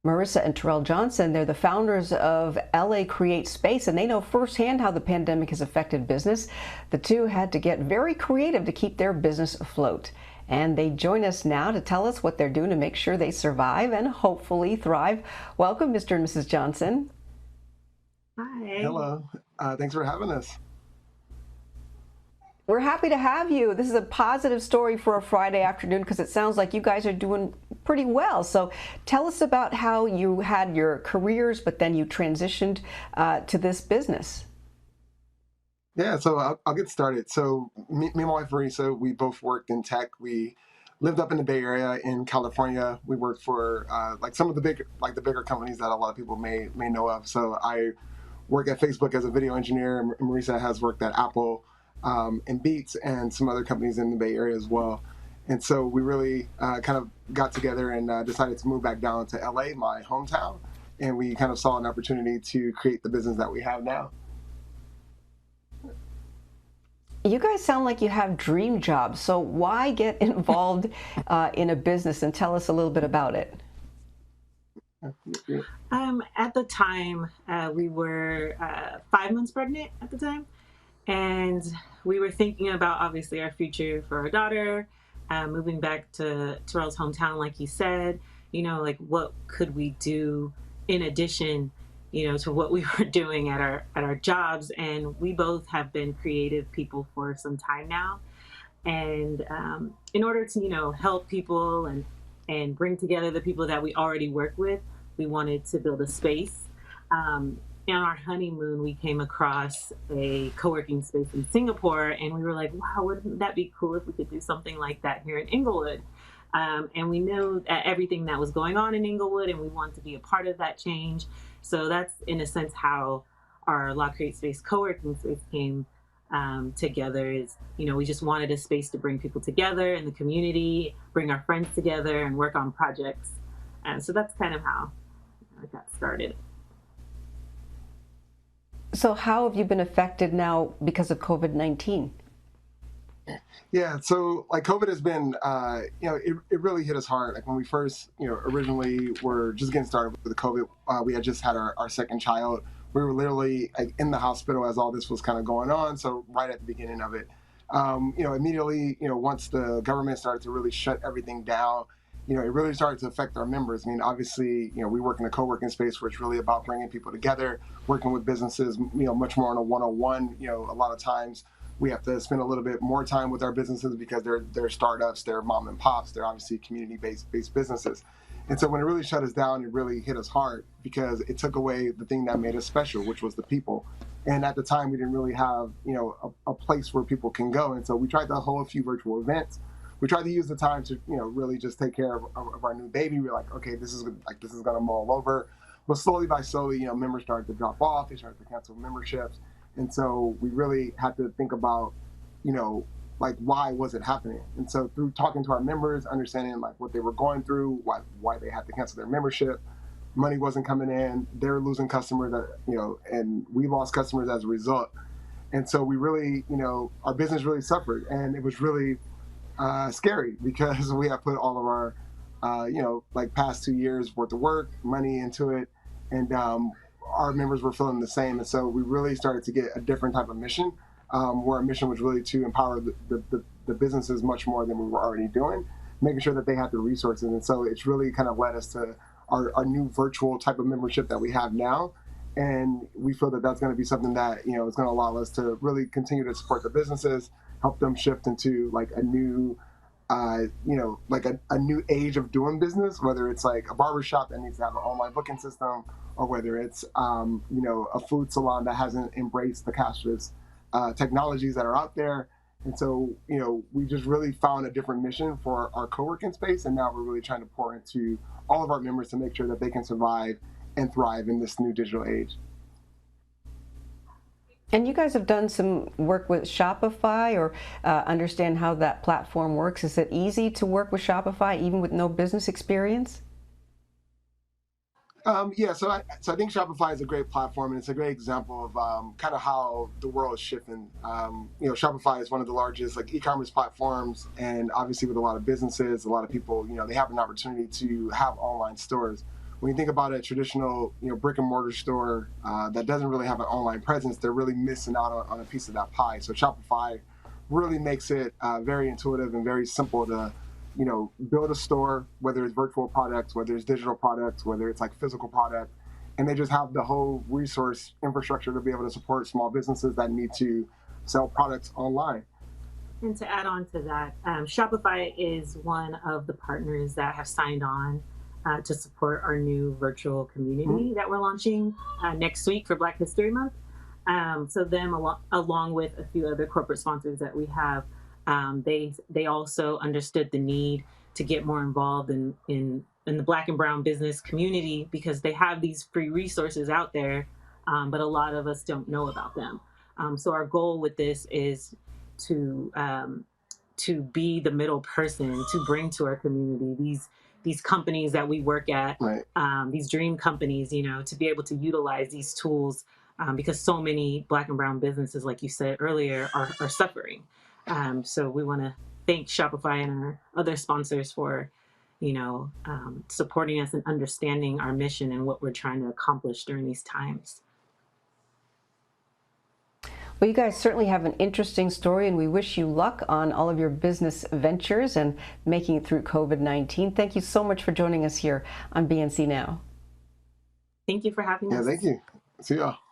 Marisa and Terrell Johnson, they're the founders of LA Create Space, and they know firsthand how the pandemic has affected business. The two had to get very creative to keep their business afloat. And they join us now to tell us what they're doing to make sure they survive and hopefully thrive. Welcome, Mr. and Mrs. Johnson. Hi. Hello. Thanks for having us. We're happy to have you. This is a positive story for a Friday afternoon because it sounds like you guys are doing pretty well. So tell us about how you had your careers, but then you transitioned to this business. Yeah, so I'll get started. So me and my wife Marisa, we both worked in tech. We lived up in the Bay Area in California. We worked for like some of the bigger companies that a lot of people may know of. So I work at Facebook as a video engineer, and Marisa has worked at Apple and Beats and some other companies in the Bay Area as well. And so we really kind of got together and decided to move back down to LA, my hometown, and we kind of saw an opportunity to create the business that we have now. You guys sound like you have dream jobs. So why get involved in a business, and tell us a little bit about it? At the time, we were 5 months pregnant at the time. And we were thinking about, obviously, our future for our daughter, moving back to Terrell's hometown, like you said, like what could we do in addition, to what we were doing at our jobs. And we both have been creative people for some time now. And in order to, help people and bring together the people that we already work with, we wanted to build a space. On our honeymoon, we came across a co-working space in Singapore, and we were like, wow, wouldn't that be cool if we could do something like that here in Inglewood? And we knew everything that was going on in Inglewood, and we wanted to be a part of that change. So that's, in a sense, how our LA Create Space co-working space came together. Is, we just wanted a space to bring people together in the community, bring our friends together, and work on projects. So that's kind of how I got started. So how have you been affected now because of COVID-19? Yeah, so like COVID has been, it really hit us hard. Like when we first, originally were just getting started with the COVID, we had just had our second child. We were literally like in the hospital as all this was kind of going on. So right at the beginning of it, immediately, once the government started to really shut everything down, it really started to affect our members. I mean, obviously, we work in a co-working space where it's really about bringing people together, working with businesses, much more on a one-on-one. A lot of times we have to spend a little bit more time with our businesses because they're startups, they're mom and pops, they're obviously community-based businesses. And so when it really shut us down, it really hit us hard because it took away the thing that made us special, which was the people. And at the time, we didn't really have, a place where people can go. And so we tried to hold a few virtual events. We tried to use the time to, really just take care of our new baby. We're like, okay, this is going to mull over. But slowly by slowly, members started to drop off. They started to cancel memberships. And so we really had to think about, why was it happening? And so through talking to our members, understanding what they were going through, why they had to cancel their membership, money wasn't coming in, they were losing customers, and we lost customers as a result. And so we really, our business really suffered, and it was really scary because we have put all of our, past 2 years worth of work, money into it, and our members were feeling the same. And so we really started to get a different type of mission, where our mission was really to empower the businesses much more than we were already doing, making sure that they had the resources. And so it's really kind of led us to our new virtual type of membership that we have now. And we feel that that's going to be something that, is going to allow us to really continue to support the businesses, help them shift into a new, a new age of doing business, whether it's like a barbershop that needs to have an online booking system, or whether it's, a food salon that hasn't embraced the cashless technologies that are out there. And so, we just really found a different mission for our co-working space. And now we're really trying to pour into all of our members to make sure that they can survive and thrive in this new digital age. And you guys have done some work with Shopify, or understand how that platform works. Is it easy to work with Shopify even with no business experience? So I think Shopify is a great platform, and it's a great example of kind of how the world is shifting. Shopify is one of the largest e-commerce platforms, and obviously with a lot of businesses, a lot of people, they have an opportunity to have online stores. when you think about a traditional, brick and mortar store that doesn't really have an online presence, they're really missing out on a piece of that pie. So Shopify really makes it very intuitive and very simple to, build a store, whether it's virtual products, whether it's digital products, whether it's like physical product, and they just have the whole resource infrastructure to be able to support small businesses that need to sell products online. And to add on to that, Shopify is one of the partners that have signed on to support our new virtual community that we're launching next week for Black History Month. So them, along with a few other corporate sponsors that we have, they also understood the need to get more involved in the Black and Brown business community, because they have these free resources out there, but a lot of us don't know about them. So our goal with this is to be the middle person to bring to our community these companies that we work at, Right. These dream companies, to be able to utilize these tools, because so many Black and Brown businesses, like you said earlier, are suffering. So we want to thank Shopify and our other sponsors for, supporting us and understanding our mission and what we're trying to accomplish during these times. Well, you guys certainly have an interesting story, and we wish you luck on all of your business ventures and making it through COVID-19. Thank you so much for joining us here on BNC Now. Thank you for having us. Yeah, thank you. See y'all.